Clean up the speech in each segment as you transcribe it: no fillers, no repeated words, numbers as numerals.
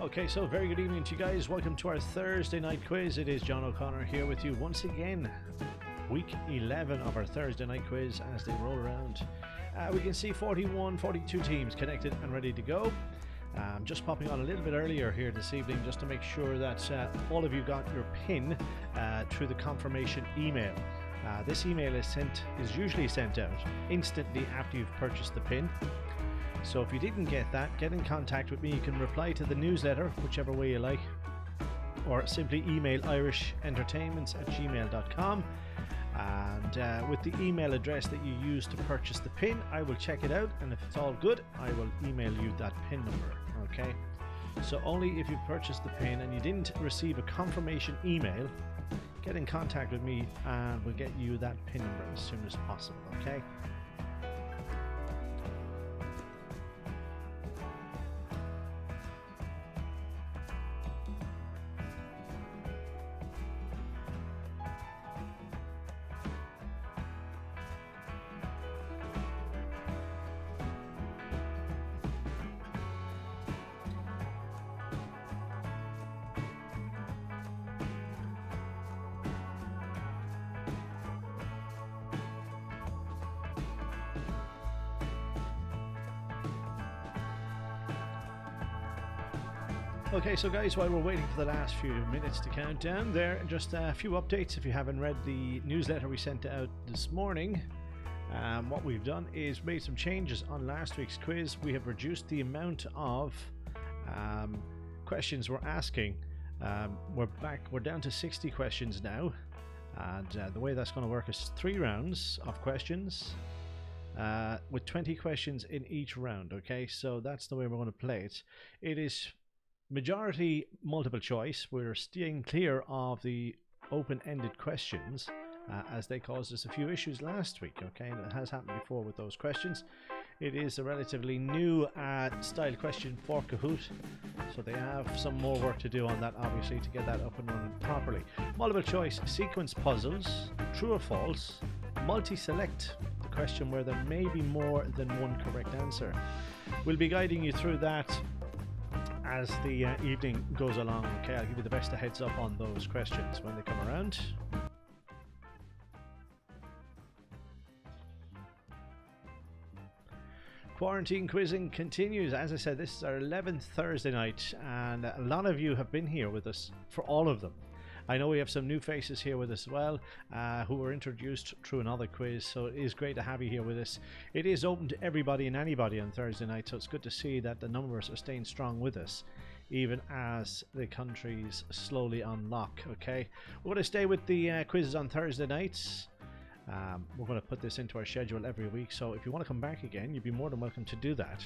Okay, so very good evening to you guys. Welcome to our Thursday night quiz. It is John O'Connor here with you once again. Week 11 of our Thursday night quiz as they roll around. We can see 42 teams connected and ready to go. Just popping on a little bit earlier here this evening just to make sure that all of you got your PIN through the confirmation email. This email is usually sent out instantly after you've purchased the PIN. So if you didn't get that, get in contact with me. You can reply to the newsletter, whichever way you like, or simply email irishentertainments@gmail.com. And with the email address that you use to purchase the PIN, I will check it out, and if it's all good, I will email you that PIN number. Okay? So only if you purchased the PIN and you didn't receive a confirmation email, get in contact with me and we'll get you that PIN number as soon as possible. Okay? Okay, so guys, while we're waiting for the last few minutes to count down there, just a few updates. If you haven't read the newsletter we sent out this morning, what we've done is made some changes on last week's quiz. We have reduced the amount of questions we're asking. We're down to 60 questions now, and the way that's going to work is 3 rounds of questions with 20 questions in each round. Okay, so that's the way we're going to play it. It is majority multiple choice. We're staying clear of the open-ended questions as they caused us a few issues last week. Okay, and it has happened before with those questions. It is a relatively new style question for Kahoot, so they have some more work to do on that, obviously, to get that up and running properly. Multiple choice sequence puzzles, true or false, multi-select, the question where there may be more than one correct answer. We'll be guiding you through that as the evening goes along. Okay, I'll give you the best of heads up on those questions when they come around. Quarantine quizzing continues. As I said, this is our 11th Thursday night, and a lot of you have been here with us for all of them. I know we have some new faces here with us as well, who were introduced through another quiz, so it is great to have you here with us. It is open to everybody and anybody on Thursday night, so it's good to see that the numbers are staying strong with us, even as the countries slowly unlock. Okay, we're going to stay with the quizzes on Thursday nights. We're going to put this into our schedule every week, so if you want to come back again, you'd be more than welcome to do that.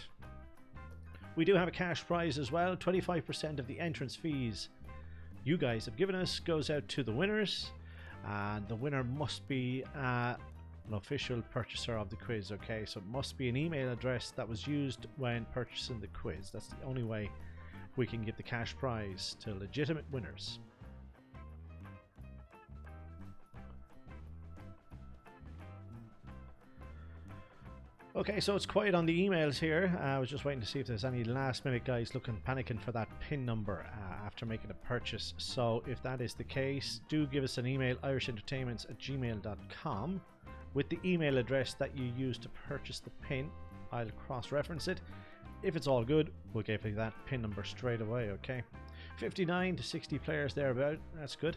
We do have a cash prize as well. 25% of the entrance fees you guys have given us goes out to the winners, and the winner must be an official purchaser of the quiz. Okay, so it must be an email address that was used when purchasing the quiz. That's the only way we can give the cash prize to legitimate winners. Okay, so it's quiet on the emails here. I was just waiting to see if there's any last minute guys panicking for that PIN number after making a purchase. So if that is the case, do give us an email, irishentertainments@gmail.com, with the email address that you used to purchase the PIN. I'll cross-reference it. If it's all good, we'll give you that PIN number straight away. Okay, 59 to 60 players thereabout. That's good.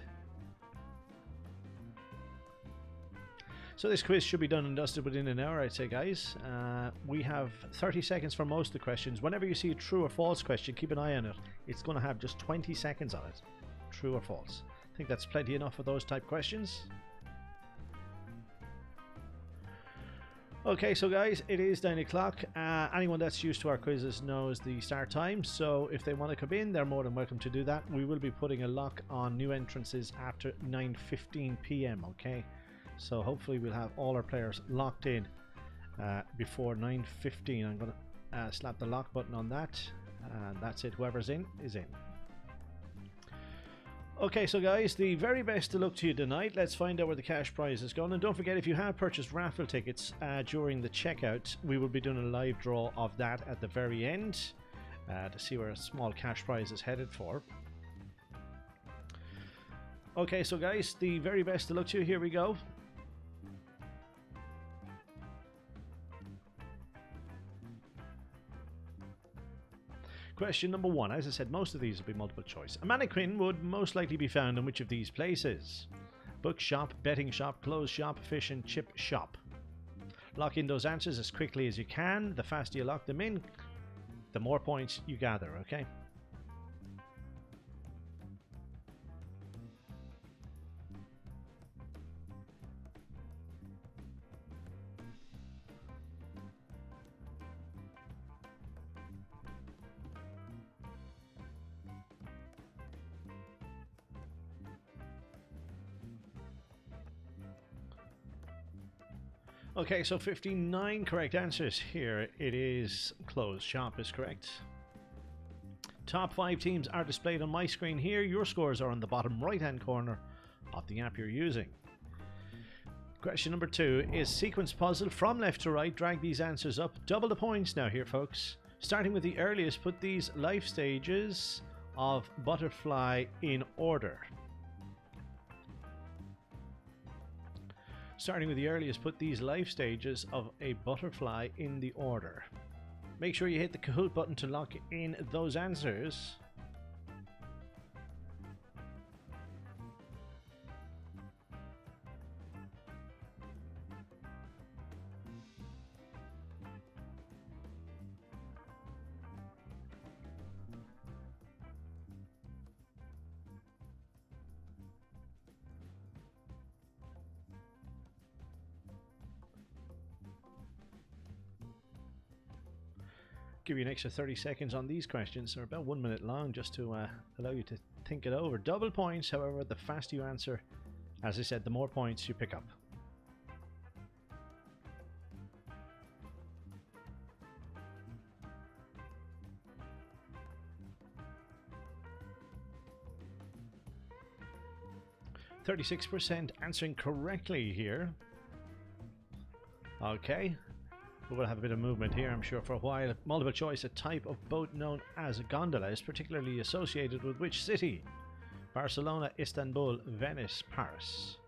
So this quiz should be done and dusted within an hour, I'd say, guys. We have 30 seconds for most of the questions. Whenever you see a true or false question, keep an eye on it. It's going to have just 20 seconds on it. True or false. I think that's plenty enough for those type questions. Okay, so guys, it is 9 o'clock. Anyone that's used to our quizzes knows the start time, so if they want to come in, they're more than welcome to do that. We will be putting a lock on new entrances after 9:15 p.m, okay? So hopefully we'll have all our players locked in before 9:15. I'm going to slap the lock button on that, and that's it. Whoever's in is in. Okay, so guys, the very best to look to you tonight. Let's find out where the cash prize is going. And don't forget, if you have purchased raffle tickets during the checkout, we will be doing a live draw of that at the very end. to see where a small cash prize is headed for. Okay, so guys, the very best of luck to you. Here we go. Question number 1. As I said, most of these will be multiple choice. A mannequin would most likely be found in which of these places? Bookshop, betting shop, clothes shop, fish and chip shop. Lock in those answers as quickly as you can. The faster you lock them in, the more points you gather, okay? Okay, so 59 correct answers here. It is closed shop is correct. Top 5 teams are displayed on my screen here. Your scores are on the bottom right hand corner of the app you're using. Question number 2 is sequence puzzle from left to right. Drag these answers up. Double the points now here, folks. Starting with the earliest, put these life stages of butterfly in order. Starting with the earliest, put these life stages of a butterfly in the order. Make sure you hit the Kahoot button to lock in those answers. Give you an extra 30 seconds on these questions. They're about 1 minute long, just to allow you to think it over. Double points, however, the faster you answer, as I said, the more points you pick up. %36% answering correctly here. Okay. We'll have a bit of movement here, I'm sure, for a while. Multiple choice, a type of boat known as a gondola, is particularly associated with which city? Barcelona, Istanbul, Venice, Paris.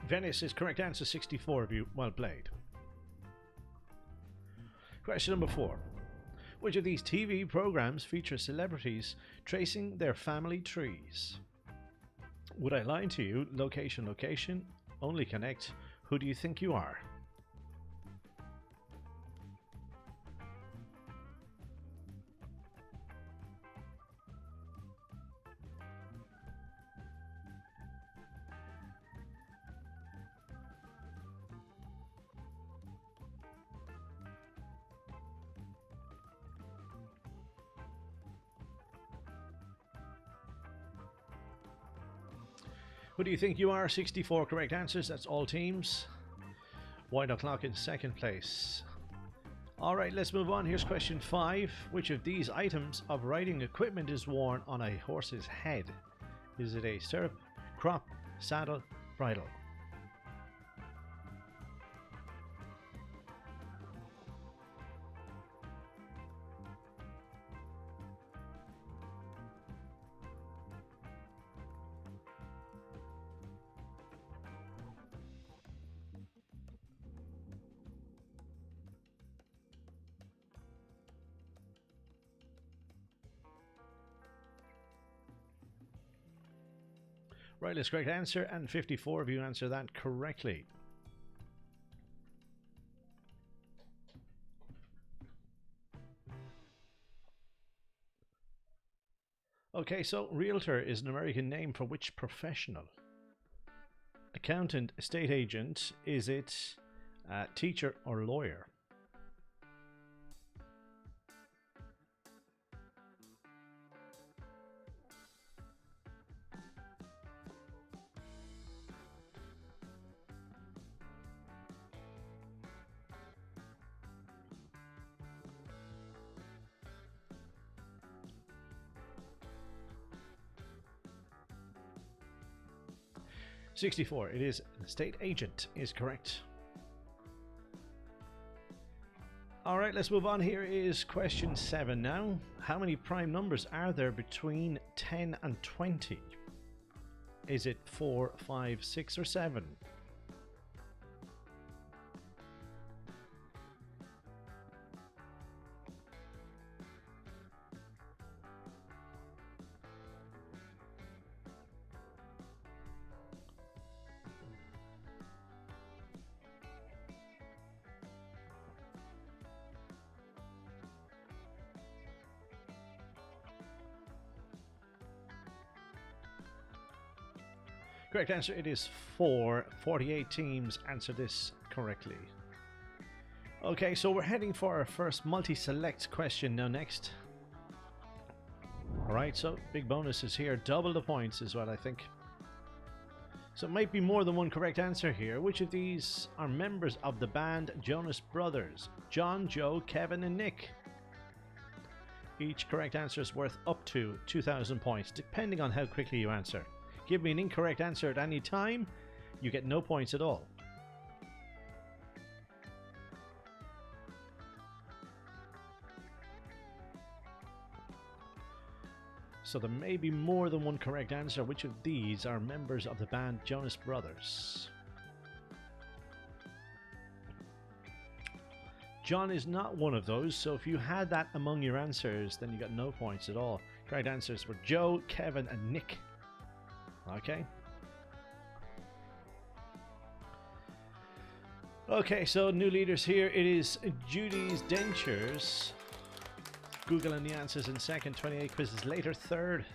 Venice is correct answer, 64 of you. Well played. Question number 4. Which of these TV programs feature celebrities tracing their family trees? Would I lie to you? Location, location. Only connect. Who do you think you are? Who do you think you are? 64 correct answers. That's all teams. Wind o'clock in second place. Alright, let's move on. Here's question 5. Which of these items of riding equipment is worn on a horse's head? Is it a stirrup, crop, saddle, bridle? Right, that's correct answer, and 54 of you answer that correctly. Okay, so realtor is an American name for which professional? Accountant, estate agent, is it teacher or lawyer? 64. It is an estate agent is correct. Alright, let's move on. Here is question 7 now. How many prime numbers are there between 10 and 20? Is it 4, 5, 6 or 7? Correct answer, it is 4. 48 teams answer this correctly. Okay, so we're heading for our first multi-select question now next. Alright, so big bonuses here. Double the points is what I think. So it might be more than one correct answer here. Which of these are members of the band Jonas Brothers? John, Joe, Kevin and Nick. Each correct answer is worth up to 2,000 points, depending on how quickly you answer. Give me an incorrect answer at any time, you get no points at all. So there may be more than one correct answer. Which of these are members of the band Jonas Brothers? John is not one of those, so if you had that among your answers, then you got no points at all. Correct answers were Joe, Kevin and Nick. Okay. Okay, so new leaders here. It is Judy's Dentures. Googling the answers in second, 28 quizzes later, third.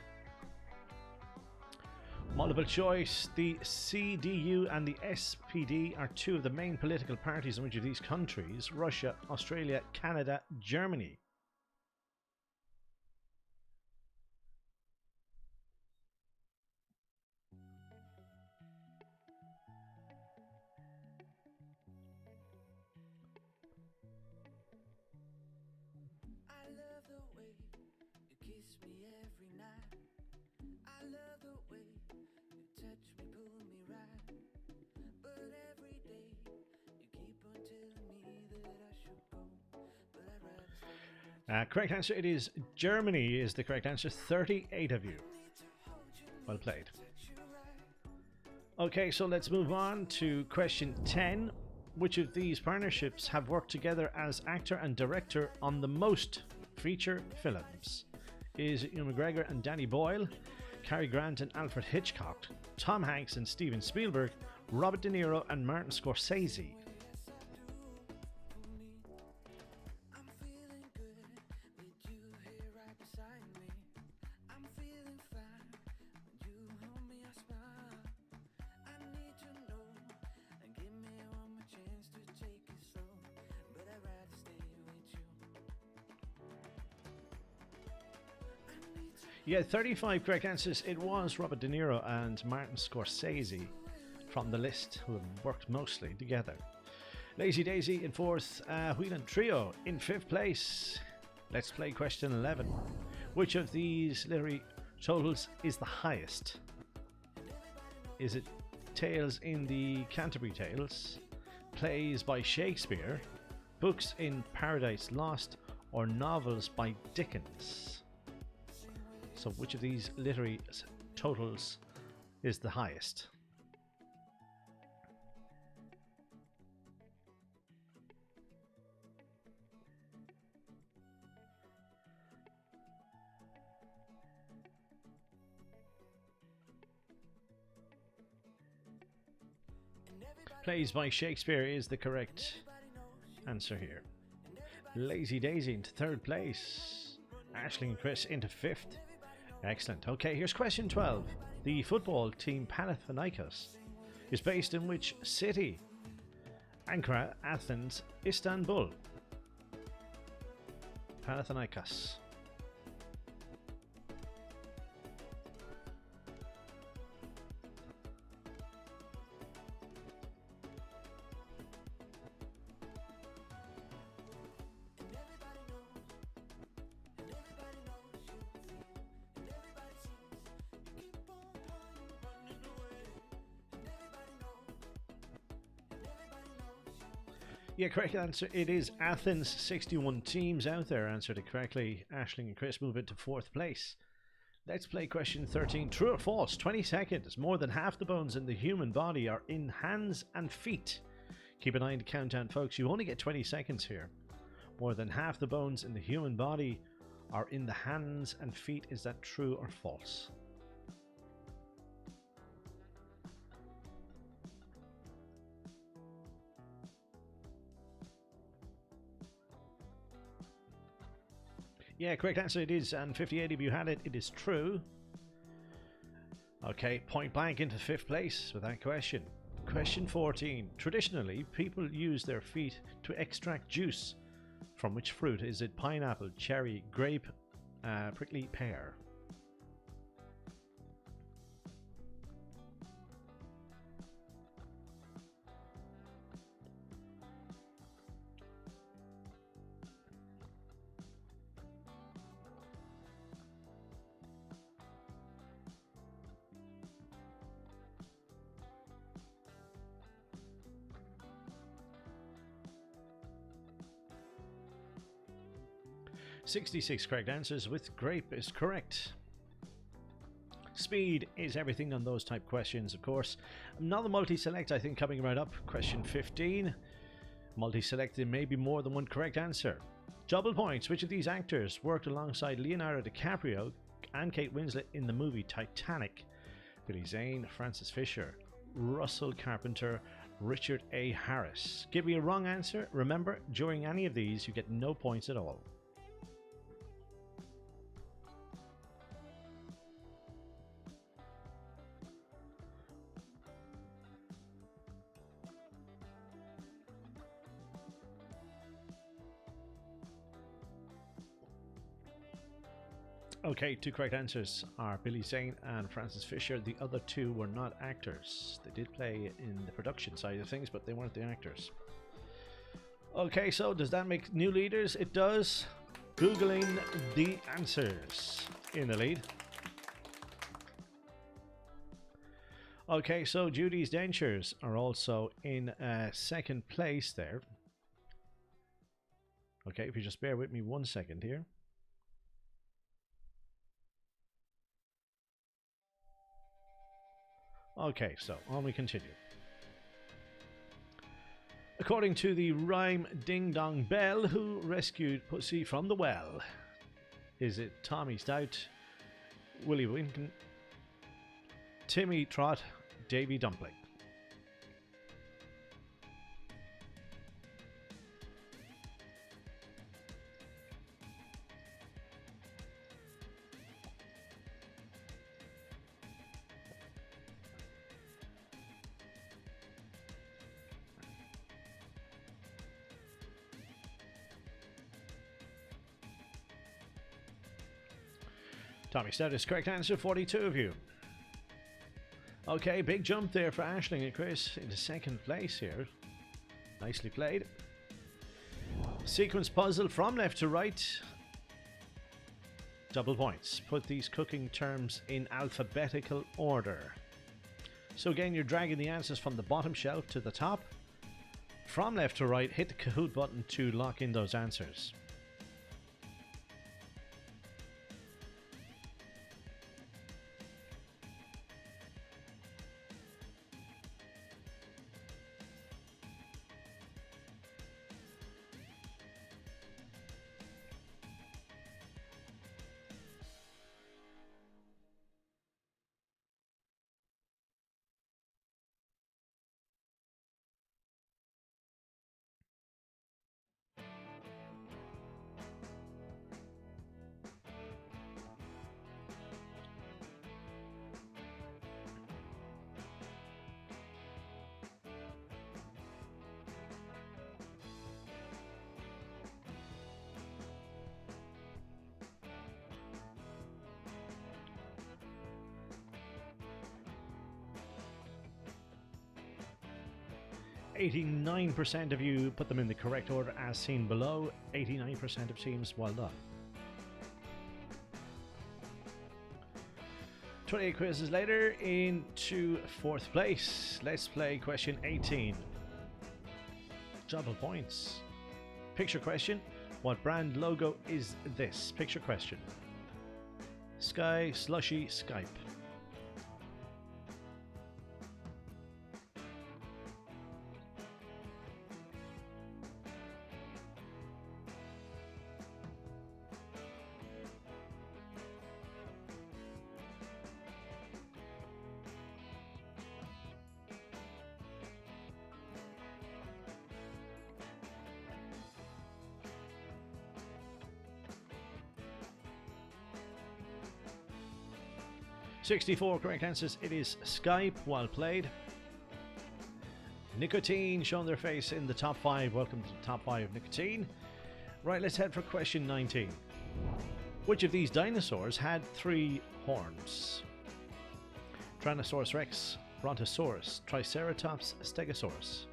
Multiple choice. The CDU and the SPD are two of the main political parties in which of these countries? Russia, Australia, Canada, Germany. Correct answer, it is Germany is the correct answer. 38 of you. Well played. Okay, so let's move on to question 10. Which of these partnerships have worked together as actor and director on the most feature films? Is it Ewan McGregor and Danny Boyle, Cary Grant and Alfred Hitchcock, Tom Hanks and Steven Spielberg, Robert De Niro and Martin Scorsese? Yeah, 35 correct answers. It was Robert De Niro and Martin Scorsese from the list who have worked mostly together. Lazy Daisy in fourth, Whelan Trio in fifth place. Let's play question 11. Which of these literary totals is the highest? Is it Tales in the Canterbury Tales, plays by Shakespeare, books in Paradise Lost, or novels by Dickens? So which of these literary totals is the highest? Plays by Shakespeare is the correct answer here. Lazy Daisy into third place. Aisling and Chris into fifth. Excellent. Okay, here's question 12. The football team Panathinaikos is based in which city? Ankara, Athens, Istanbul. Panathinaikos. Yeah, correct answer. It is Athens. 61 teams out there answered it correctly. Aisling and Chris move into 4th place. Let's play question 13. True or false? 20 seconds. More than half the bones in the human body are in hands and feet. Keep an eye on the countdown, folks. You only get 20 seconds here. More than half the bones in the human body are in the hands and feet. Is that true or false? Yeah, correct answer it is, and 58 of you had it. It is true. Okay, point blank into 5th place with that question. Question 14. Traditionally, people use their feet to extract juice. From which fruit? Is it pineapple, cherry, grape, prickly pear? "66 correct answers with grape is correct. Speed is everything on those type questions, of course. Another multi-select, I think, coming right up. Question 15. Multi-select, there may be more than one correct answer. Double points. Which of these actors worked alongside Leonardo DiCaprio and Kate Winslet in the movie Titanic? Billy Zane, Francis Fisher, Russell Carpenter, Richard A. Harris. Give me a wrong answer. Remember, during any of these, you get no points at all. Okay, 2 correct answers are Billy Zane and Francis Fisher. The other 2 were not actors. They did play in the production side of things, but they weren't the actors. Okay, so does that make new leaders? It does. Googling the answers in the lead. Okay, so Judy's dentures are also in 2nd place there. Okay, if you just bear with me 1 second here. Okay, so on we continue. According to the rhyme Ding Dong Bell, who rescued Pussy from the well? Is it Tommy Stout, Willie Winkin, Timmy Trot, Davy Dumpling? Tommy Stout is correct answer, 42 of you. Okay, big jump there for Aisling and Chris into 2nd place here. Nicely played. Sequence puzzle from left to right. Double points. Put these cooking terms in alphabetical order. So again, you're dragging the answers from the bottom shelf to the top. From left to right, hit the Kahoot button to lock in those answers. %89 of you put them in the correct order as seen below. 89% of teams, well done. 28 quizzes later, into 4th place. Let's play question 18. Double points. Picture question. What brand logo is this? Picture question. Sky, Slushy, Skype. $64 correct answers. It is Skype. Well played. Nicotine showing their face in the top 5. Welcome to the top 5, Nicotine. Right, let's head for question 19. Which of these dinosaurs had 3 horns? Tyrannosaurus Rex, Brontosaurus, Triceratops, Stegosaurus.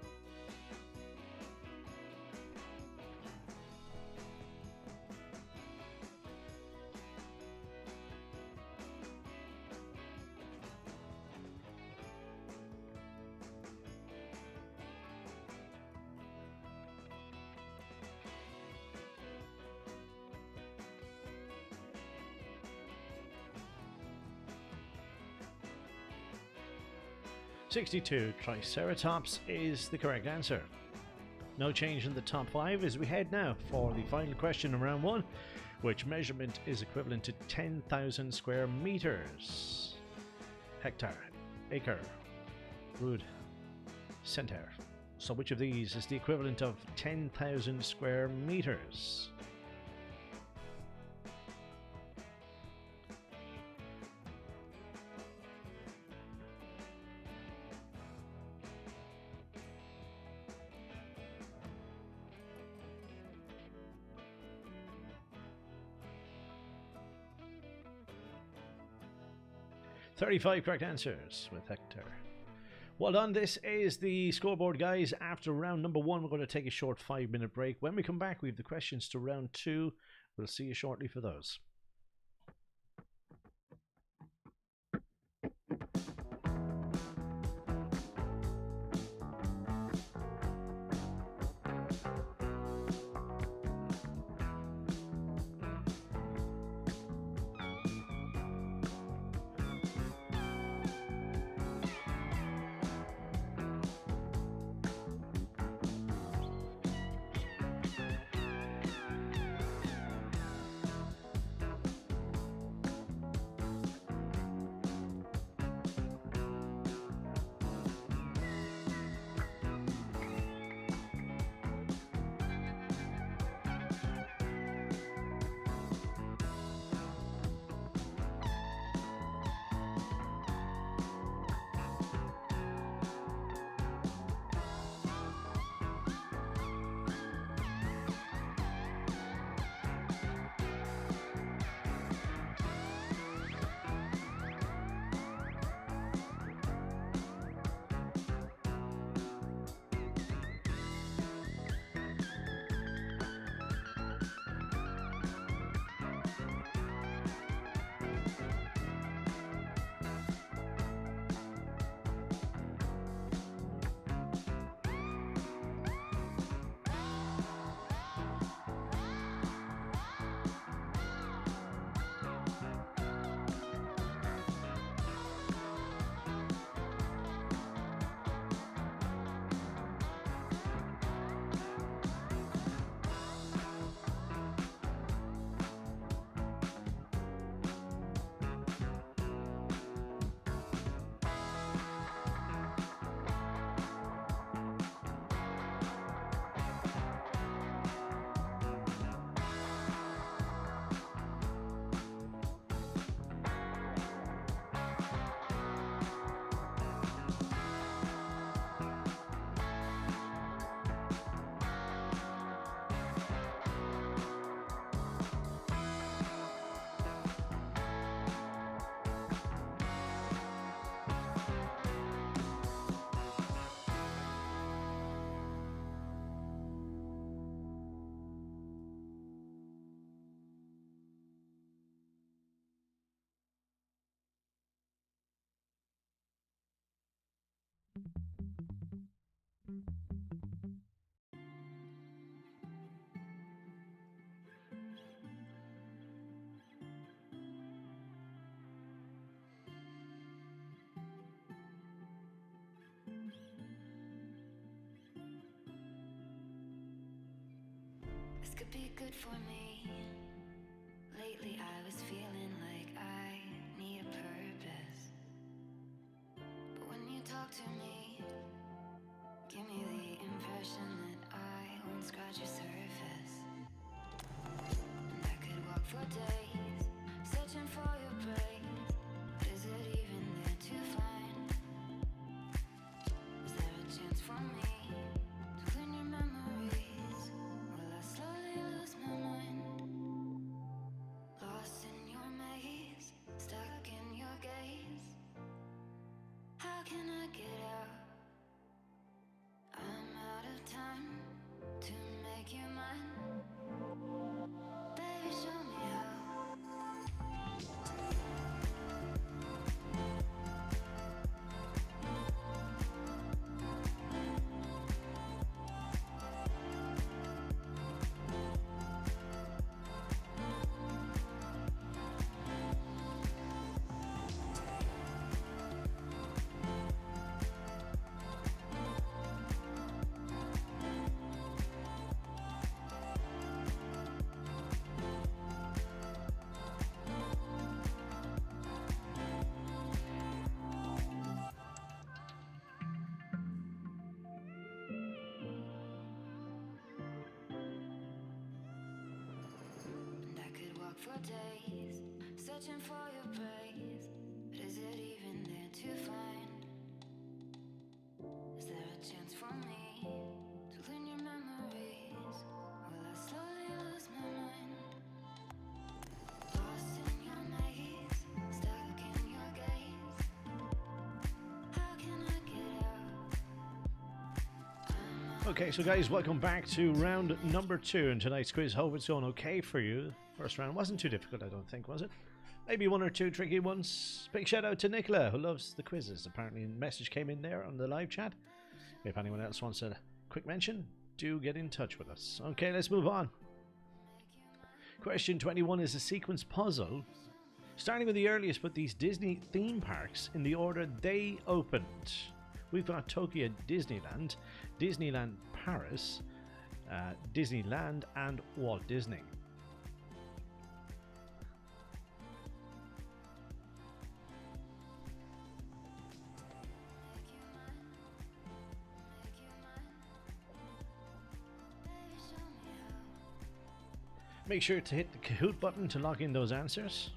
$62 Triceratops is the correct answer. No change in the top 5 as we head now for the final question in round 1, which measurement is equivalent to 10,000 square meters. Hectare, acre, rood, centaur. So which of these is the equivalent of 10,000 square meters? $35 correct answers with hectare. Well done. This is the scoreboard, guys. After round number 1, we're going to take a short 5-minute break. When we come back, we have the questions to round 2. We'll see you shortly for those. This could be good for me. Lately I was feeling like I need a purpose. But when you talk to me, give me the impression that I won't scratch your surface. And I could walk for days, searching for your praise. But is it even there to find? Is there a chance for me to clean your memories? Will I slowly lose my mind? Lost in your maze, stuck in your gaze. How can I get out? I'm out of time to make you mine. Baby, show me how. And I could walk for days, searching for your praise. But is it even there to find? Is there a chance for me to clean your memories? Will I slowly lose my mind? Lost in your maze, stuck in your gaze. How can I get out? Okay, so guys, welcome back to round number 2 in tonight's quiz. Hope it's going okay for you. First round wasn't too difficult, I don't think, was it? Maybe one or two tricky ones. Big shout out to Nicola, who loves the quizzes. Apparently a message came in there on the live chat. If anyone else wants a quick mention, do get in touch with us. Okay, let's move on. Question 21 is a sequence puzzle, starting with the earliest but these Disney theme parks in the order they opened. We've got Tokyo Disneyland, Disneyland Paris, Disneyland, and Walt Disney. Make sure to hit the Kahoot button to log in those answers.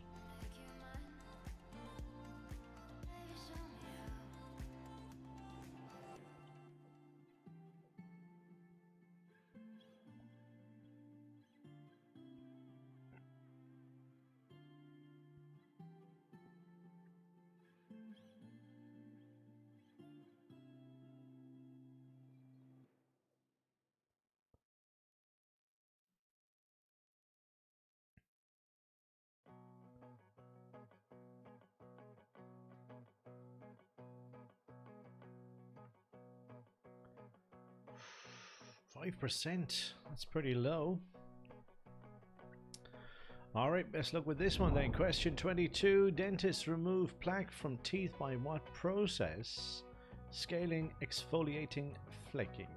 %. That's pretty low. Alright, best luck with this one then. Question 22. Dentists remove plaque from teeth by what process? Scaling, exfoliating, flaking.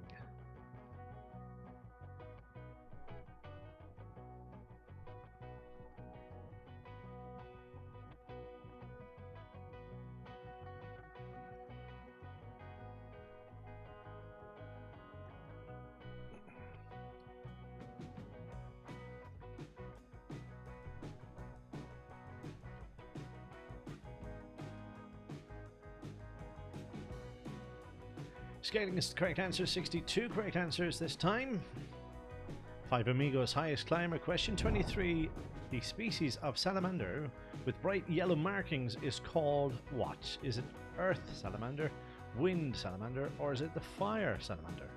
Scaling is the correct answer. 62 correct answers this time. 5 Amigos highest climber. Question 23. The species of salamander with bright yellow markings is called what? Is it earth salamander, wind salamander, or is it the fire salamander?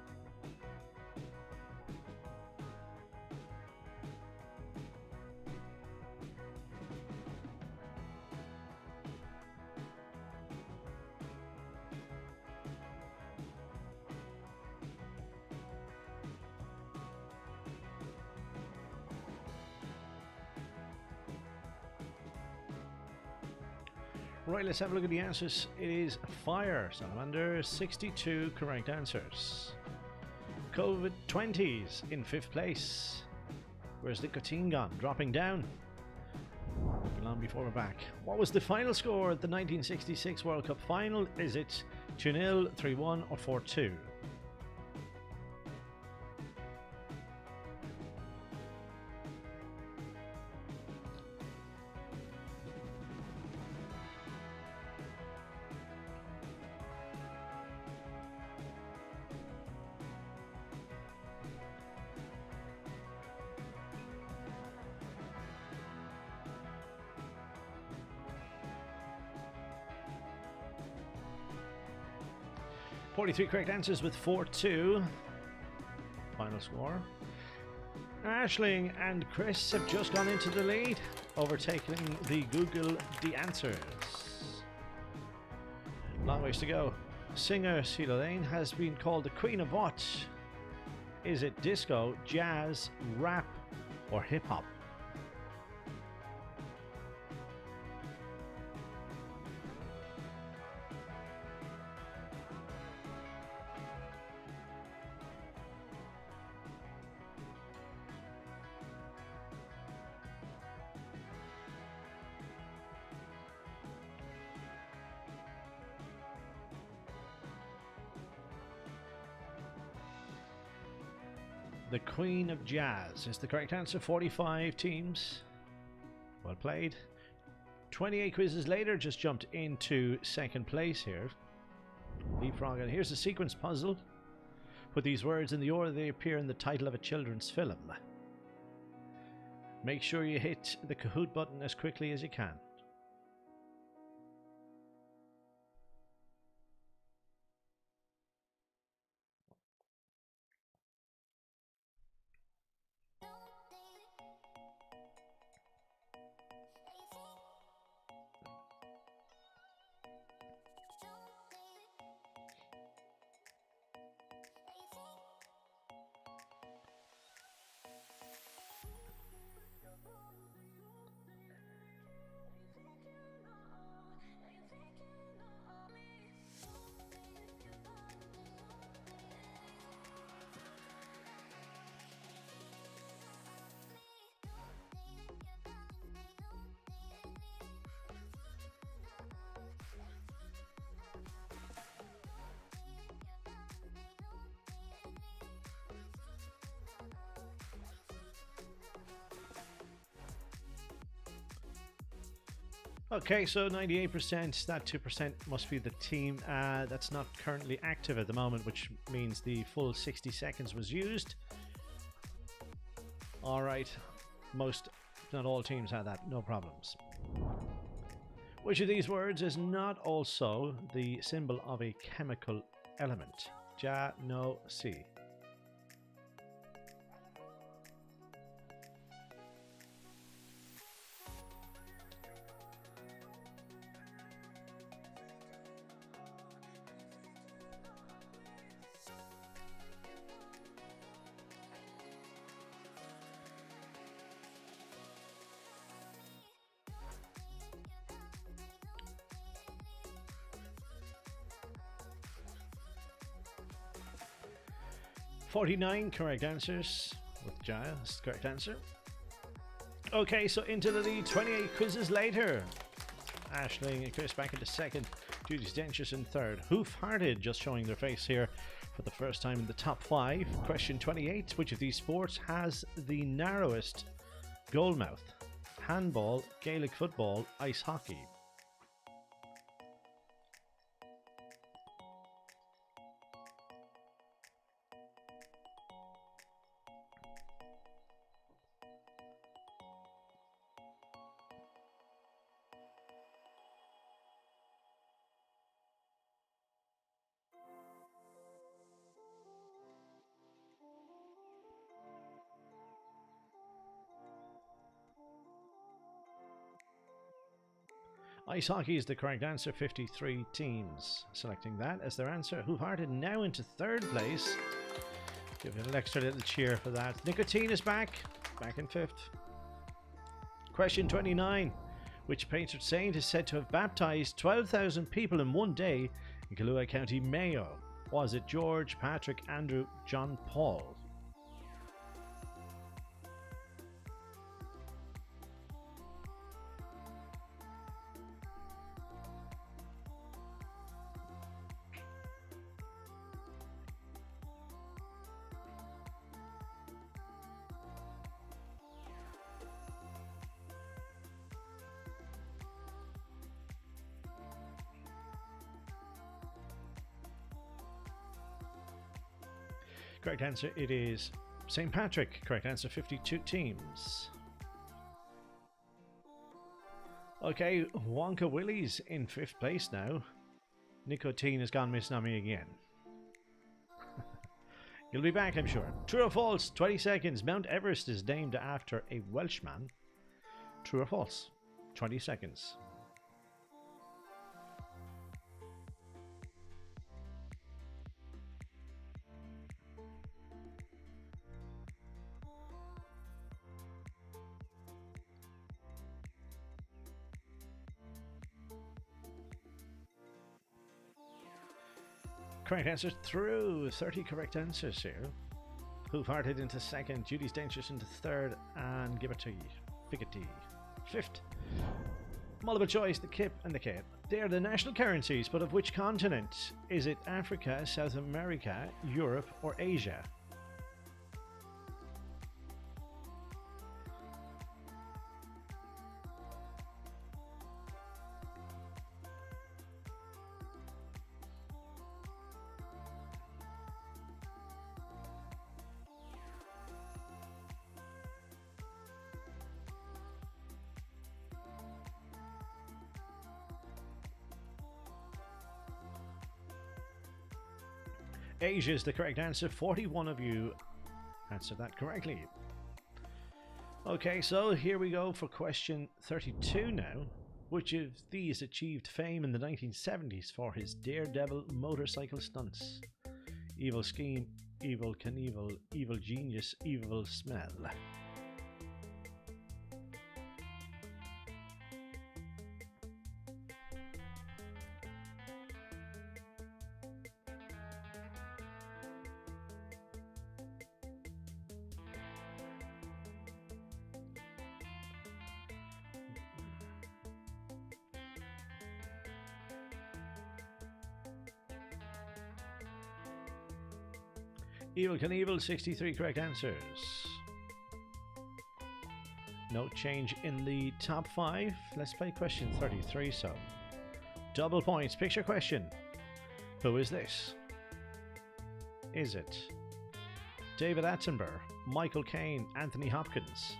Right, let's have a look at the answers. It is fire, salamander, 62 correct answers. COVID 20s in 5th place. Where's nicotine gone? Dropping down. Long before we're back. What was the final score at the 1966 World Cup final? Is it 2-0, 3-1 or 4-2? Forty-three correct answers with 4-2. Final score. Aisling and Chris have just gone into the lead, overtaking the Google the answers. Long ways to go. Singer Sheila Lane has been called the Queen of what? Is it disco, jazz, rap, or hip hop? The Queen of Jazz is the correct answer. 45 teams. Well played. 28 quizzes later, just jumped into 2nd place here. Leapfrogging. Here's the sequence puzzle. Put these words in the order they appear in the title of a children's film. Make sure you hit the Kahoot button as quickly as you can. Okay, so 98%, that 2% must be the team that's not currently active at the moment, which means the full 60 seconds was used. Alright, most, if not all teams had that, no problems. Which of these words is not also the symbol of a chemical element? Ja, no, si. 49 correct answers with Jaya. That's the correct answer. Okay, so into the lead. 28 quizzes later. Aisling and Chris back into 2nd. Judy's Dentures in 3rd. Hoof-hearted just showing their face here for the first time in the top 5. Question 28. Which of these sports has the narrowest goal mouth? Handball, Gaelic football, ice hockey. Ice hockey is the correct answer. 53 teams selecting that as their answer. Hoof-hearted now into 3rd place. Give it an extra little cheer for that. Nicotine is back in 5th. Question 29. Which patron saint is said to have baptized 12,000 people in one day in Kahoot County, Mayo? Was it George, Patrick, Andrew, John Paul? Correct answer, it is St. Patrick. Correct answer, 52 teams. Okay, Wonka Willie's in 5th place now. Nicotine has gone missing on me again. You'll be back, I'm sure. True or false? 20 seconds. Mount Everest is named after a Welshman. True or false? 20 seconds. Correct answer through. 30 correct answers here. Hoof-hearted into 2nd, Judy's Dangerous into 3rd, and Give It To You. Figgity. 5th. Multiple choice, the Kip and the Cape. They are the national currencies, but of which continent? Is it Africa, South America, Europe, or Asia? Asia is the correct answer. 41 of you answered that correctly. Okay, so here we go for question 32 now. Which of these achieved fame in the 1970s for his daredevil motorcycle stunts? Evil Scheme, Evil Knievel, Evil Genius, Evil Smell. Evil Knievel, 63 correct answers. No change in the top 5. Let's play question 33, so double points. Picture question. Who is this? Is it David Attenborough, Michael Caine, Anthony Hopkins?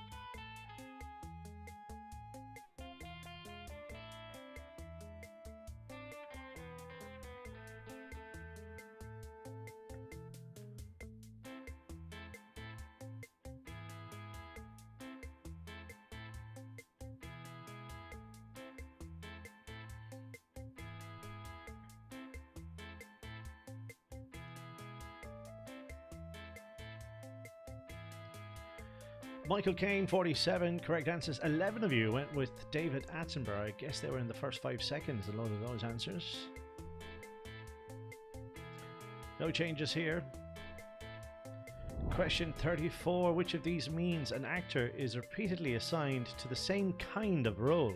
Michael Caine, 47 correct answers. 11 of you went with David Attenborough. I guess they were in the first 5 seconds, a load of those answers. No changes here. Question 34. Which of these means an actor is repeatedly assigned to the same kind of role?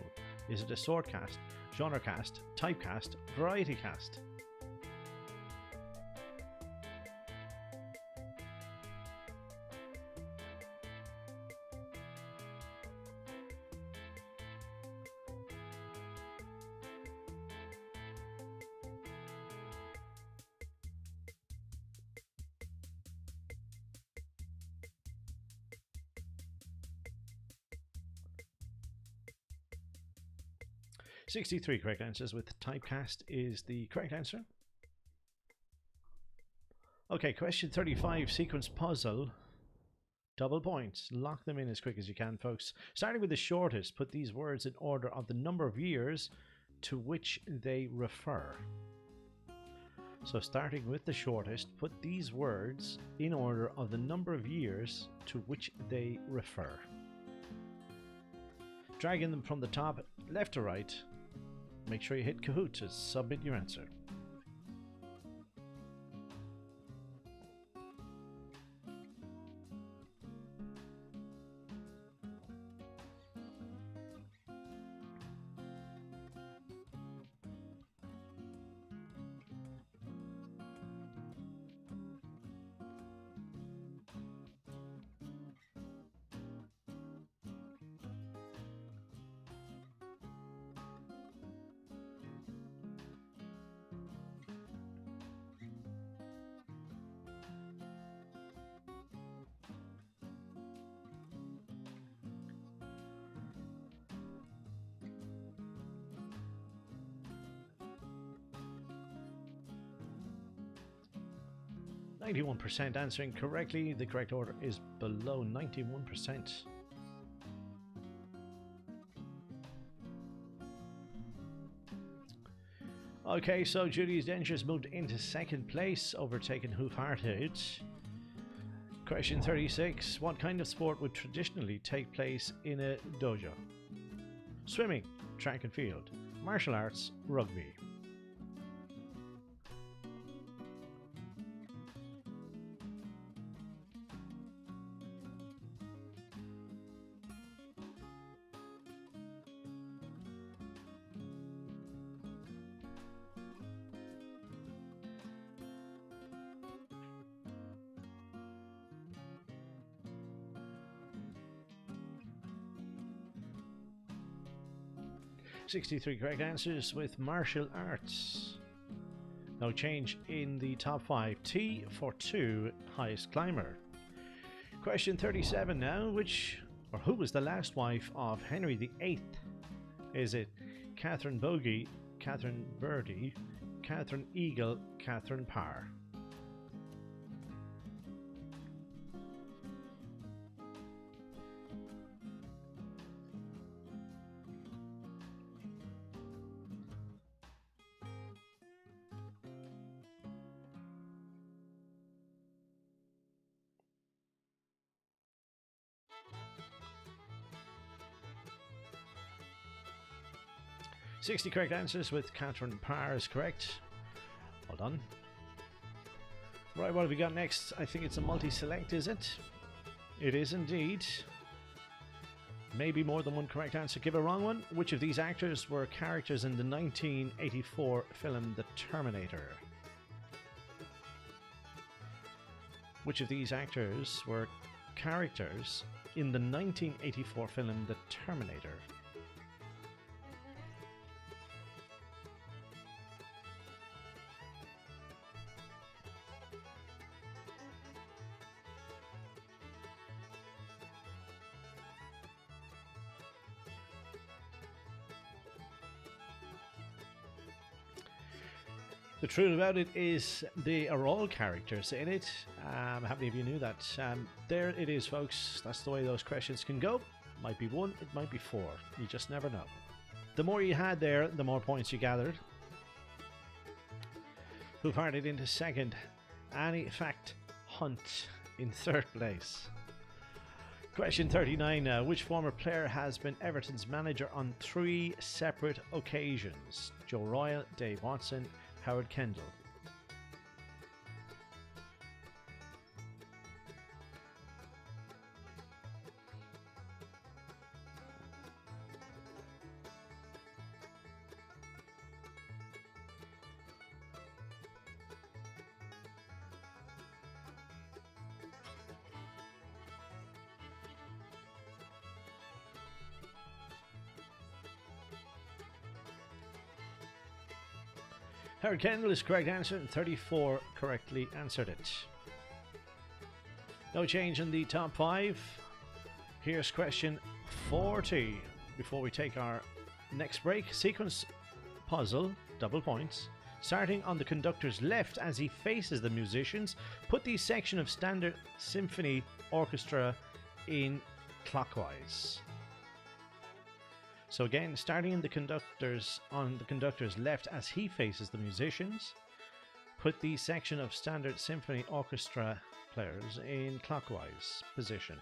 Is it a sword cast, genre cast, typecast, variety cast? Sixty-three correct answers with typecast is the correct answer. Okay, question 35, sequence puzzle. Double points. Lock them in as quick as you can, folks. Starting with the shortest, put these words in order of the number of years to which they refer. So starting with the shortest, put these words in order of the number of years to which they refer. Dragging them from the top left or right, make sure you hit Kahoot to submit your answer. %, answering correctly. The correct order is below 91%. Okay, so Judy's Dentures moved into second place, overtaking Hoof-Hearted. Question 36. What kind of sport would traditionally take place in a dojo? Swimming, track and field, martial arts, rugby. 63 correct answers with martial arts. No change in the top 5. T for 2, highest climber. Question 37 now. Who was the last wife of Henry VIII? Is it Catherine Bogey, Catherine Birdie, Catherine Eagle, Catherine Parr? Sixty correct answers with Catherine Parr is correct. Well done. Right, what have we got next? I think it's a multi-select, is it? It is indeed. Maybe more than one correct answer. Give a wrong one. Which of these actors were characters in the 1984 film The Terminator? Which of these actors were characters in the 1984 film The Terminator? The truth about it is they are all characters in it. How many of you knew that? There it is, folks. That's the way those questions can go. Might be 1, it might be 4. You just never know. The more you had there, the more points you gathered. Hoof-Hearted into second. Annie Fact Hunt in third place. Question 39 now. Which former player has been Everton's manager on 3 separate occasions? Joe Royle, Dave Watson, Howard Kendall. Howard Kendall is correct answer, and 34 correctly answered it. No change in the top 5. Here's question 40. Before we take our next break, sequence puzzle, double points. Starting on the conductor's left as he faces the musicians, put the section of standard symphony orchestra in clockwise. So again, starting on the conductor's left as he faces the musicians, put the section of standard symphony orchestra players in clockwise position.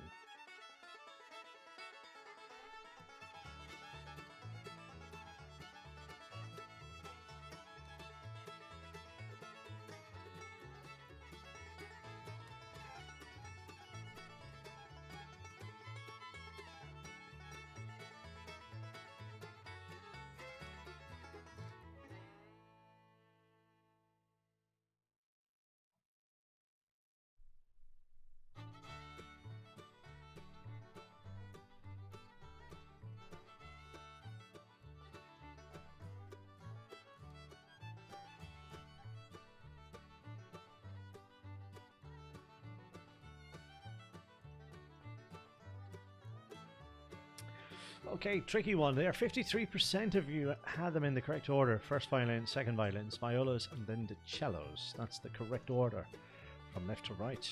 Okay, tricky one there. 53% of you had them in the correct order. First violin, second violins, violas, and then the cellos. That's the correct order from left to right.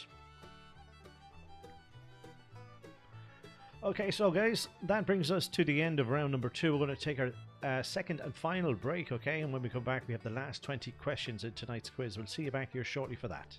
Okay, so guys, that brings us to the end of round number 2. We're going to take our second and final break, okay? And when we come back, we have the last 20 questions in tonight's quiz. We'll see you back here shortly for that.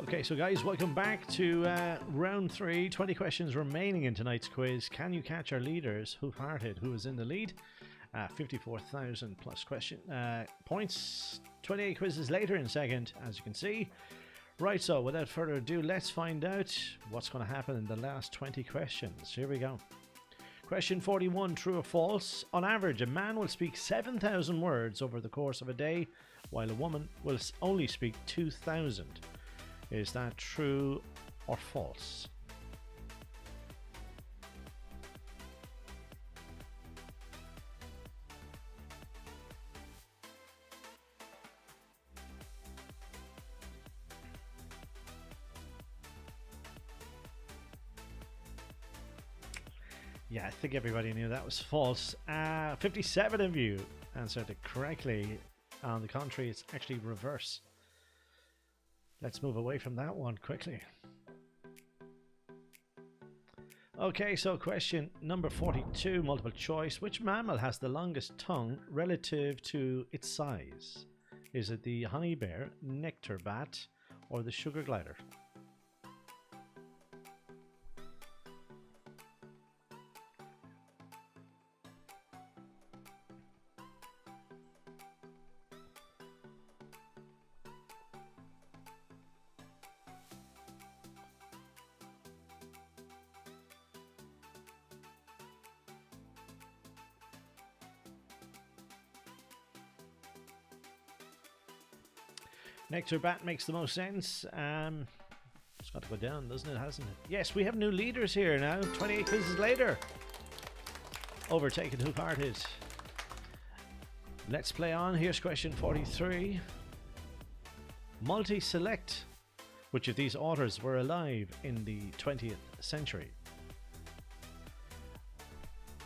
Okay, so guys, welcome back to round 3. 20 questions remaining in tonight's quiz. Can you catch our leaders? Who-hearted, who is in the lead? 54,000 plus question points. 28 quizzes later in second, as you can see. Right, so without further ado, let's find out what's going to happen in the last 20 questions. Here we go. Question 41, true or false? On average, a man will speak 7,000 words over the course of a day, while a woman will only speak 2,000. Is that true or false? Yeah, I think everybody knew that was false. 57 of you answered it correctly. On the contrary, it's actually reverse. Let's move away from that one quickly. Okay, so question number 42, multiple choice. Which mammal has the longest tongue relative to its size? Is it the honey bear, nectar bat, or the sugar glider? Nectar bat makes the most sense. It's got to go down, doesn't it? Hasn't it? Yes, we have new leaders here now. 28 quizzes later. Overtaken who-hearted. Let's play on. Here's question 43. Multi-select. Which of these authors were alive in the 20th century?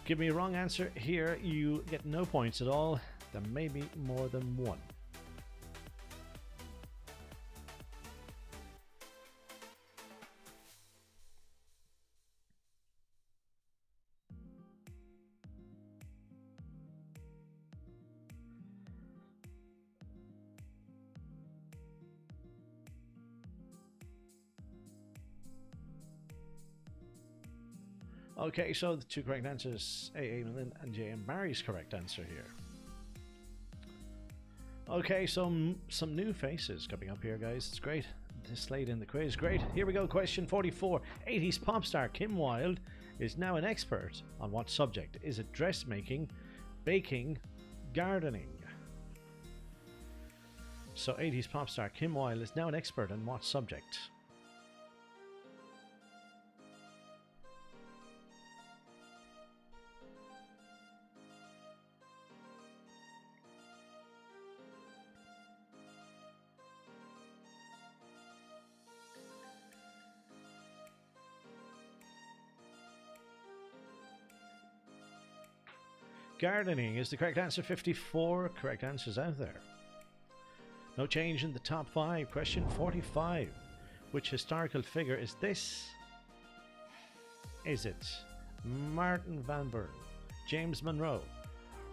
Give me a wrong answer here. You get no points at all. There may be more than one. Okay, so the two correct answers, A.A. Milne and J.M. Barry's correct answer here. Okay, so some new faces coming up here, guys. It's great. This late in the quiz, great. Here we go, question 44. 80s pop star Kim Wilde is now an expert on what subject? Is it dressmaking, baking, gardening? So 80s pop star Kim Wilde is now an expert on what subject? Gardening is the correct answer. 54 correct answers out there. No change in the top 5. Question 45. Which historical figure is this? Is it Martin Van Buren, James Monroe,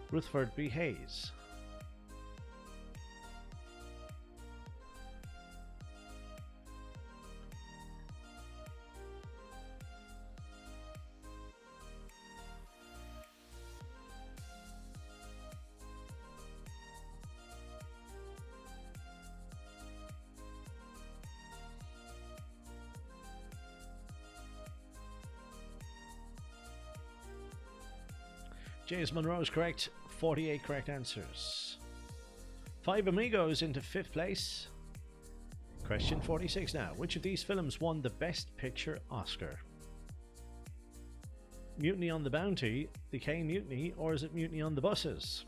Rutherford B. Hayes? James Monroe is correct. 48 correct answers. 5 Amigos into 5th place. Question 46 now. Which of these films won the Best Picture Oscar? Mutiny on the Bounty, The K Mutiny, or is it Mutiny on the Buses?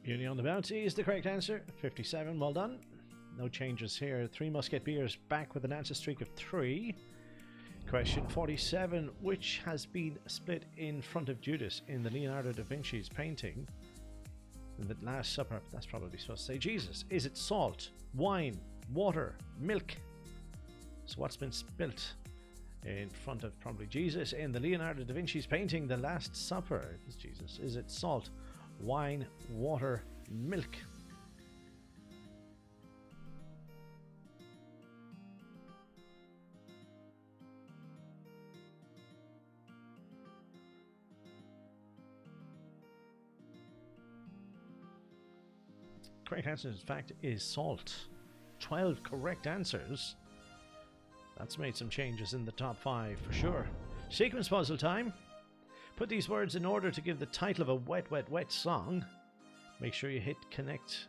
Mutiny on the Bounty is the correct answer. 57, well done. No changes here. 3 Musketeers back with an answer streak of 3. Question 47. Which has been split in front of Judas in the Leonardo da Vinci's painting? In the Last Supper, that's probably supposed to say Jesus. Is it salt, wine, water, milk? So what's been spilt in front of probably Jesus in the Leonardo da Vinci's painting The Last Supper? Is Jesus? Is it salt, wine, water, milk? Correct answer, in fact, is salt. 12 correct answers. That's made some changes in the top 5 for sure. Sequence puzzle time. Put these words in order to give the title of a wet, wet, wet song. Make sure you hit connect,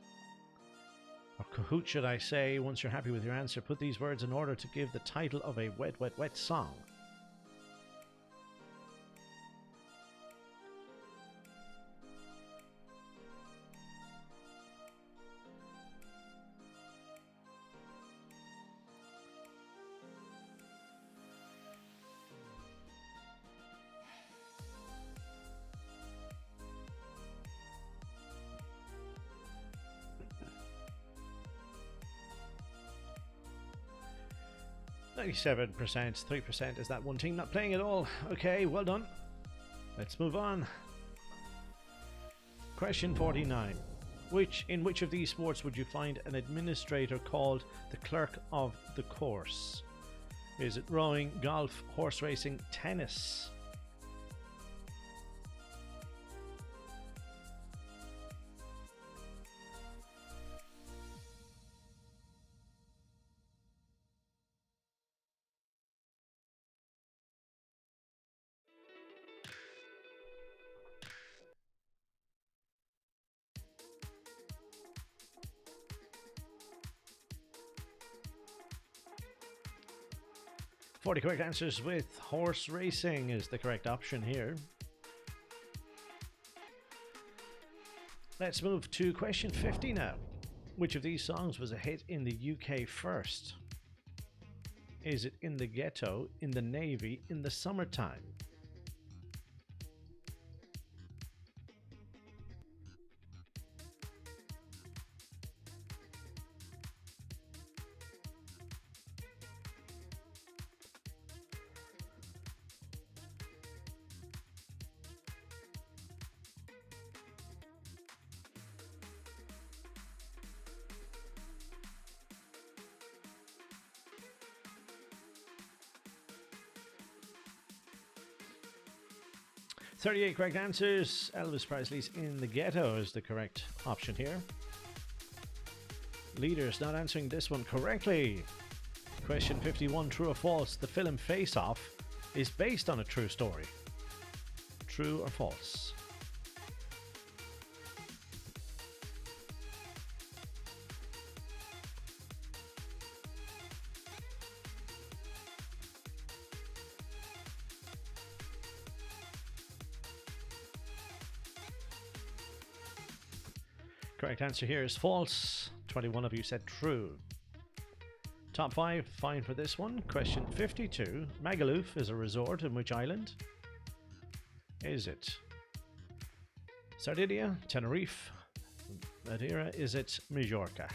or Kahoot should I say, once you're happy with your answer. Put these words in order to give the title of a wet, wet, wet song. %, 3% is that one team not playing at all. Okay, well done. Let's move on. Question 49. In which of these sports would you find an administrator called the clerk of the course? Is it rowing, golf, horse racing, tennis? Forty correct answers with horse racing is the correct option here. Let's move to question 50 now. Which of these songs was a hit in the UK first? Is it In the Ghetto, In the Navy, In the Summertime? .38 correct answers. Elvis Presley's In the Ghetto is the correct option here. Leaders not answering this one correctly. Question 51, true or false? The film Face Off is based on a true story. True or false? Correct answer here is false. 21 of you said true. Top 5, fine for this one. Question 52. Magaluf is a resort in which island? Is it Sardinia, Tenerife, Madeira? Is it Majorca?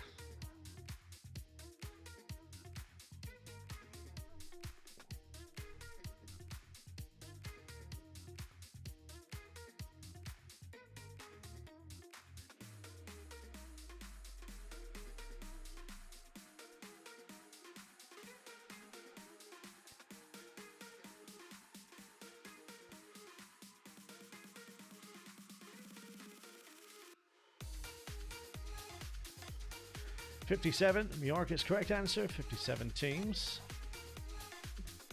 .57, Majorca is correct answer. 57 teams.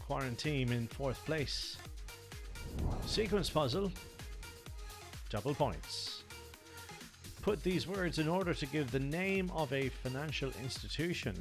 Quarantine in 4th place. Sequence puzzle. Double points. Put these words in order to give the name of a financial institution.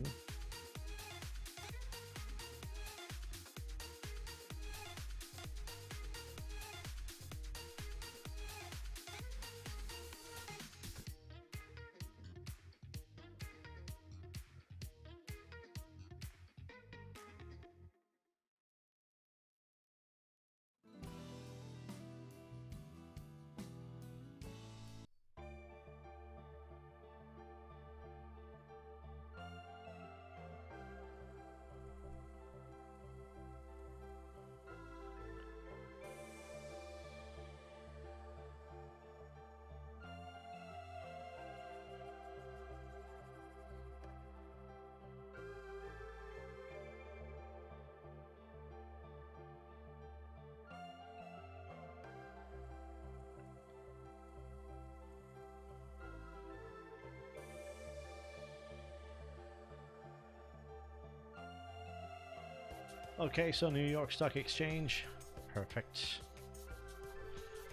Okay, so New York Stock Exchange. Perfect.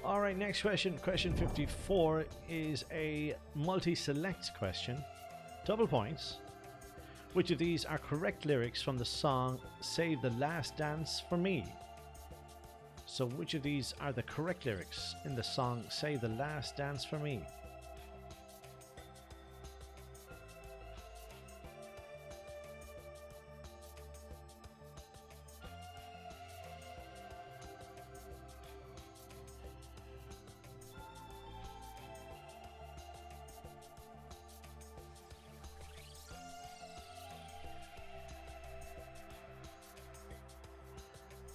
Alright, next question. Question 54 is a multi-select question. Double points. Which of these are correct lyrics from the song Save the Last Dance for Me? So which of these are the correct lyrics in the song Save the Last Dance for Me?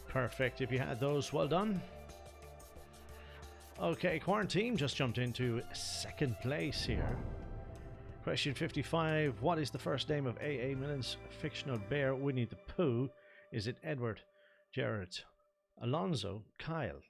Perfect. If you had those, well done. Okay, Quarantine just jumped into second place here. Question 55. What is the first name of A.A. Milne's fictional bear, Winnie the Pooh? Is it Edward, Gerard, Alonzo, Kyle?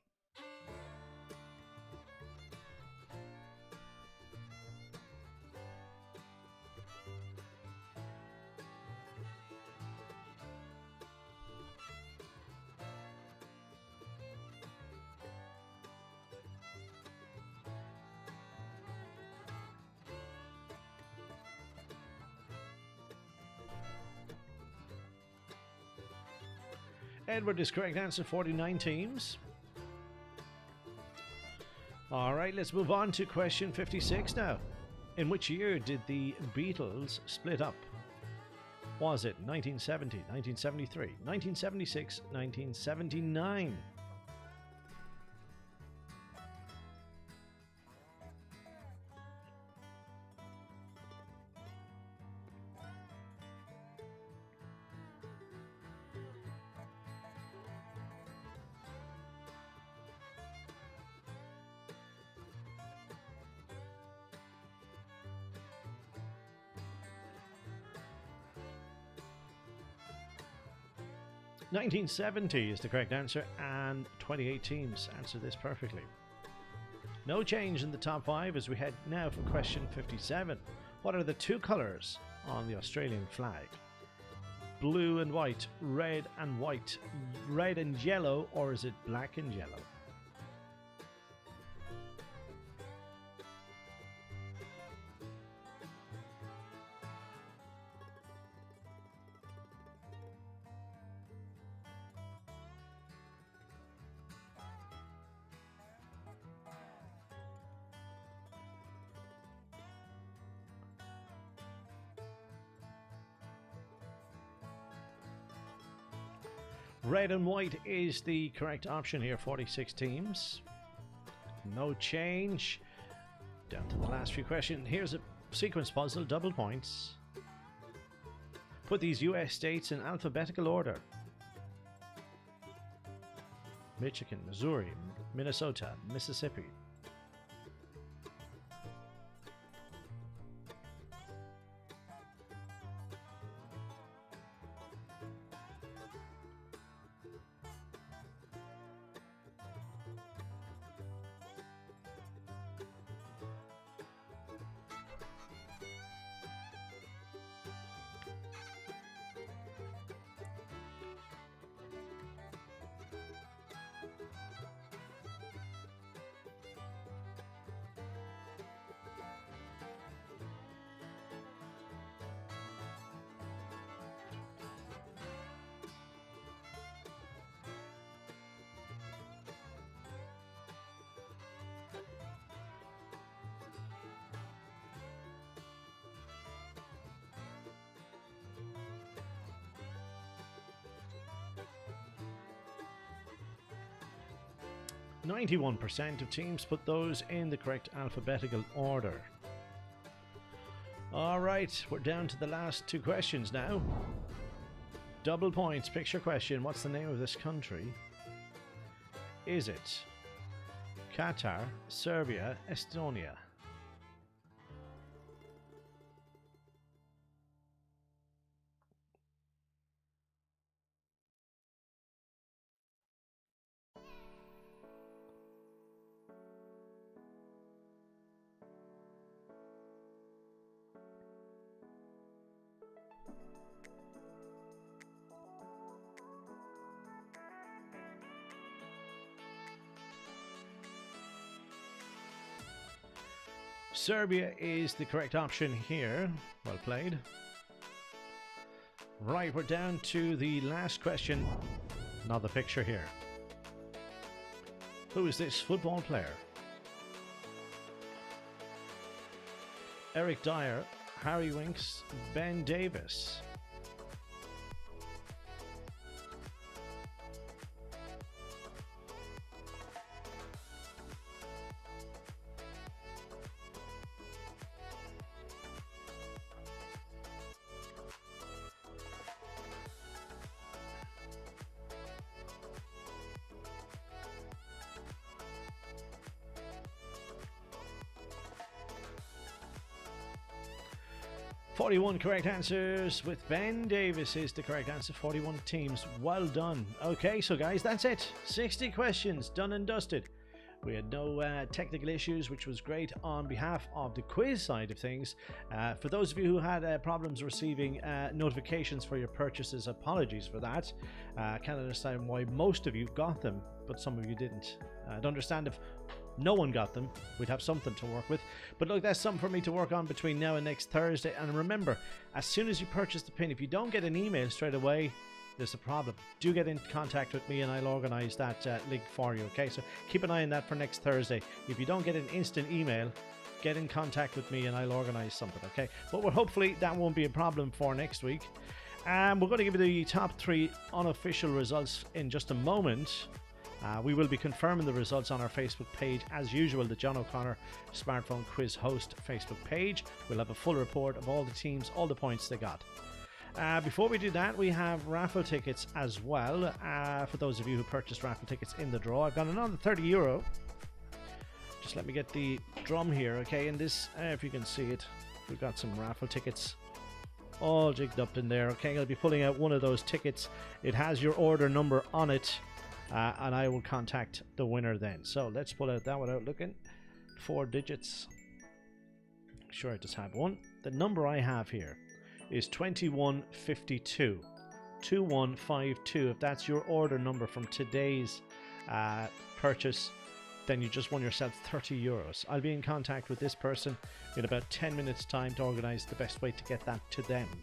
Edward is correct answer, 49 teams. Alright, let's move on to question 56 now. In which year did the Beatles split up? Was it 1970, 1973, 1976, 1979? (1970) is the correct answer, and 28 teams answer this perfectly. No change in the top 5 as we head now for question 57. What are the two colours on the Australian flag? Blue and white, red and white, red and yellow, or is it black and yellow? Red and white is the correct option here, 46 teams. No change. Down to the last few questions. Here's a sequence puzzle, double points. Put these US states in alphabetical order. Michigan, Missouri, Minnesota, Mississippi. (91% of teams put those in the correct alphabetical order. Alright, we're down to the last two questions now. Double points, picture question. What's the name of this country? Is it Qatar, Serbia, Estonia? Serbia is the correct option here. Well played. Right, we're down to the last question. Another picture here. Who is this football player? Eric Dyer, Harry Winks, Ben Davis. "41 correct answers with Ben Davis is the correct answer. 41 teams. Well done. Okay, so guys, that's it. 60 questions done and dusted. We had no technical issues, which was great on behalf of the quiz side of things. For those of you who had problems receiving notifications for your purchases, apologies for that. I can't understand why most of you got them, but some of you didn't. I'd understand if no one got them. We'd have something to work with. But look, that's something for me to work on between now and next Thursday. And remember, as soon as you purchase the pin, if you don't get an email straight away, there's a problem. Do get in contact with me and I'll organise that link for you, okay? So keep an eye on that for next Thursday. If you don't get an instant email, get in contact with me and I'll organise something, okay? But hopefully that won't be a problem for next week. We're going to give you the top 3 unofficial results in just a moment. We will be confirming the results on our Facebook page as usual, the John O'Connor Smartphone Quiz Host Facebook page. We'll have a full report of all the teams, all the points they got. Before we do that, we have raffle tickets as well, for those of you who purchased raffle tickets in the draw. I've got another €30. Just let me get the drum here, okay? And this, if you can see it, we've got some raffle tickets all jigged up in there, okay? I'll be pulling out one of those tickets. It has your order number on it, and I will contact the winner then. So let's pull out that without looking. 4 digits. Sure, I just have one. The number I have here is 2152. 2152. If that's your order number from today's purchase, then you just won yourself €30. I'll be in contact with this person in about 10 minutes time to organise the best way to get that to them.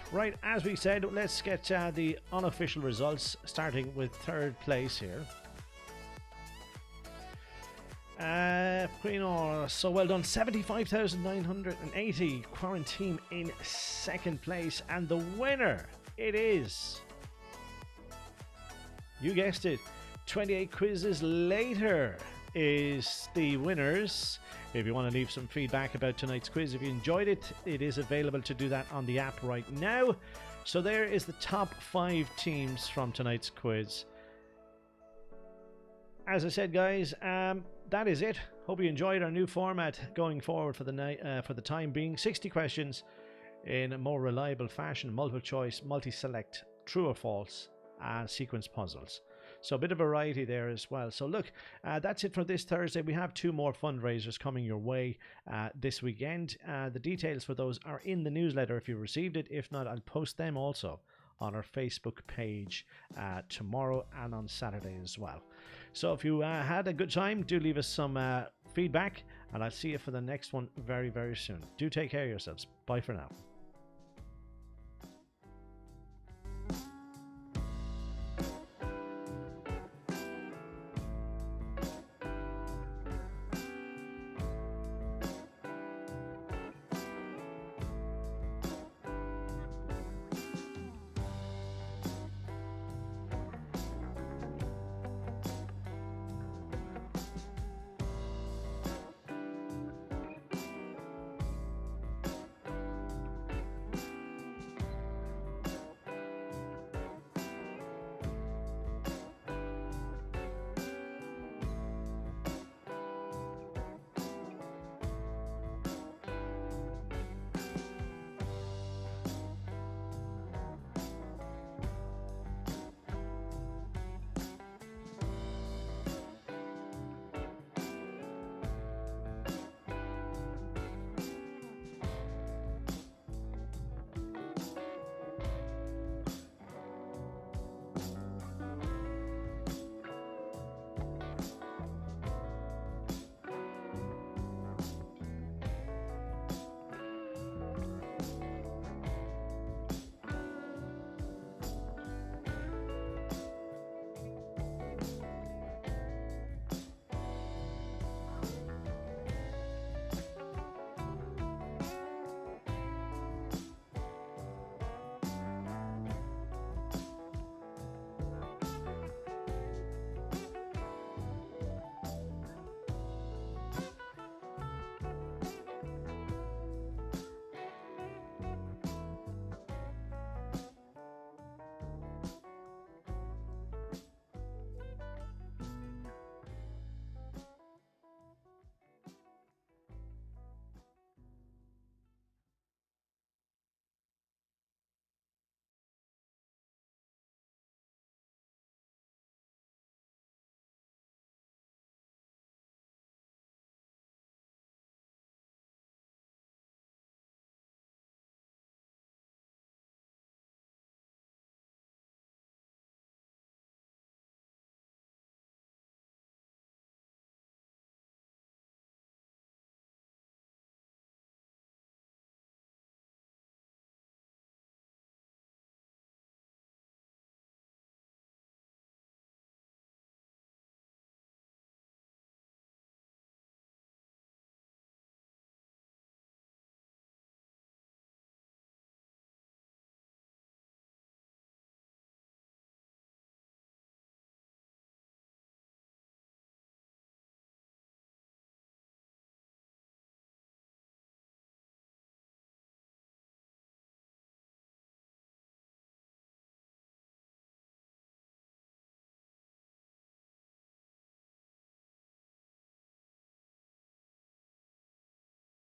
Right, as we said, let's get the unofficial results, starting with third place here. So well done, 75,980. Quarantine in second place, and the winner, it is, you guessed it, 28 quizzes later is the winners. If you want to leave some feedback about tonight's quiz, if you enjoyed it, it is available to do that on the app right now. So there is the top 5 teams from tonight's quiz. As I said, guys, that is it. Hope you enjoyed our new format going forward for the night, for the time being. 60 questions in a more reliable fashion, multiple choice, multi-select, true or false, and sequence puzzles. So a bit of variety there as well. So look, that's it for this Thursday. We have 2 more fundraisers coming your way this weekend. The details for those are in the newsletter if you received it. If not, I'll post them also on our Facebook page tomorrow and on Saturday as well. So if you had a good time, do leave us some feedback, and I'll see you for the next one very, very soon. Do take care of yourselves. Bye for now.